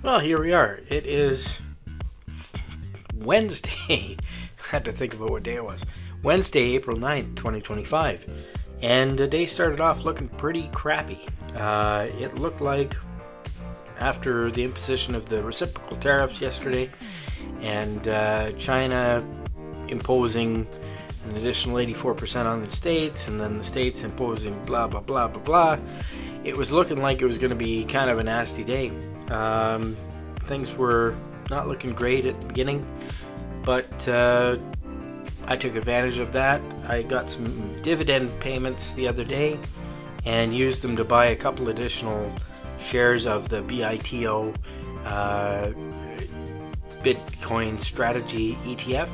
Well, here we are. It is Wednesday. I had to think about what day it was. Wednesday, April 9th, 2025. And the day started off looking pretty crappy. It looked like after the imposition of the reciprocal tariffs yesterday and China imposing an additional 84% on the States, and then the States imposing blah, blah, blah, blah, blah, it was looking like it was going to be kind of a nasty day. Things were not looking great at the beginning, but I took advantage of that. I got some dividend payments the other day and used them to buy a couple additional shares of the BITO Bitcoin Strategy ETF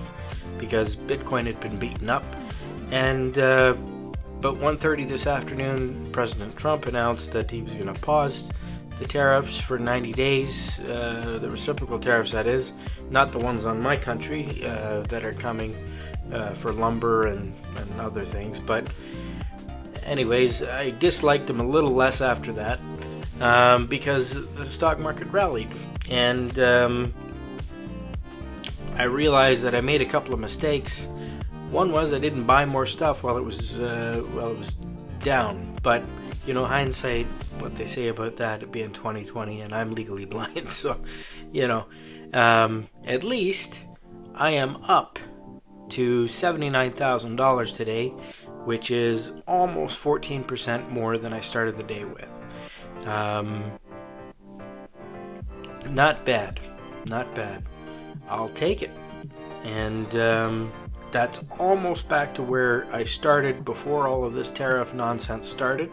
because Bitcoin had been beaten up. And about 1:30 this afternoon, President Trump announced that he was going to pause the tariffs for 90 days, the reciprocal tariffs, that is, not the ones on my country that are coming for lumber and other things. But anyways, I disliked them a little less after that because the stock market rallied, and I realized that I made a couple of mistakes. One was I didn't buy more stuff while it was down, but you know, hindsight, what they say about that, it being 2020, and I'm legally blind, so you know, at least I am up to $79,000 today, which is almost 14% more than I started the day with. Not bad, not bad. I'll take it. And that's almost back to where I started before all of this tariff nonsense started.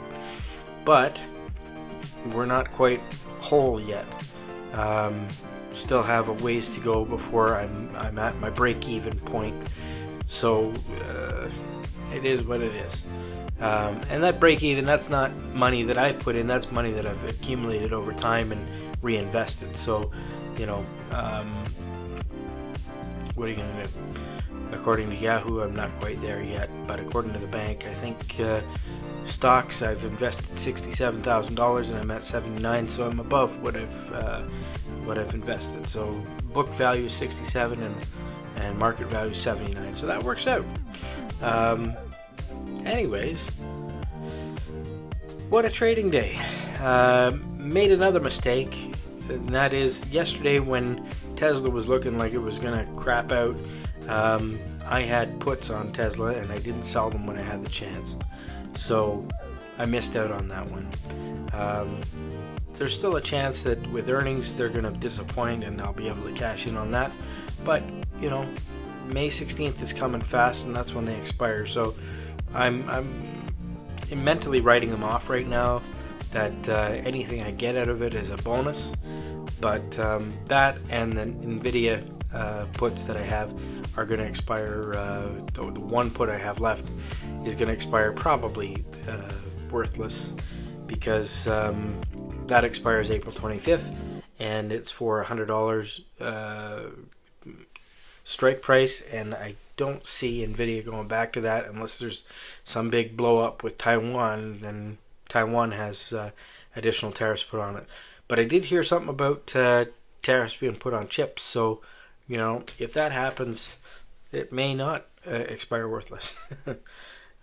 But we're not quite whole yet. Still have a ways to go before I'm at my break-even point. So it is what it is. And that break-even, that's not money that I've put in. That's money that I've accumulated over time and reinvested. So, you know, what are you going to do? According to Yahoo, I'm not quite there yet. But according to the bank, I think stocks, I've invested $67,000 and I'm at 79, so I'm above what I've invested. So book value is 67 and market value is 79, so that works out. Anyways, what a trading day. Made another mistake, and that is yesterday when Tesla was looking like it was gonna crap out. I had puts on Tesla and I didn't sell them when I had the chance. So I missed out on that one. There's still a chance that with earnings they're going to disappoint and I'll be able to cash in on that. But, you know, May 16th is coming fast and that's when they expire. So I'm mentally writing them off right now, that anything I get out of it is a bonus. But that and the Nvidia puts that I have are going to expire. The one put I have left is going to expire probably worthless because that expires April 25th and it's for $100 strike price, and I don't see Nvidia going back to that unless there's some big blow up with Taiwan, and Taiwan has additional tariffs put on it. But I did hear something about tariffs being put on chips, so you know, if that happens, it may not expire worthless.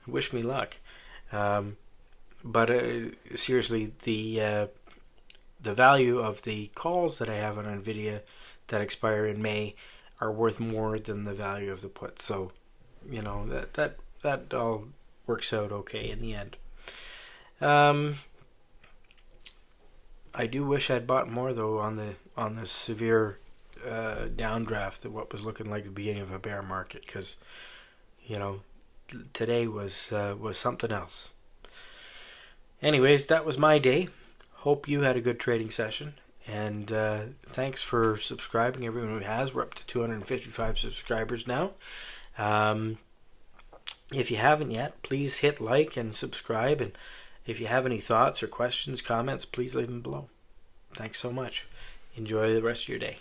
Wish me luck. But seriously, the value of the calls that I have on Nvidia that expire in May are worth more than the value of the put. So, you know, that all works out okay in the end. I do wish I'd bought more though on this severe downdraft, that what was looking like the beginning of a bear market, because you know, today was something else. Anyways, that was my day. Hope you had a good trading session, and thanks for subscribing, everyone who has. We're up to 255 subscribers now. If you haven't yet, please hit like and subscribe, and if you have any thoughts or questions, comments, please leave them below. Thanks so much. Enjoy the rest of your day.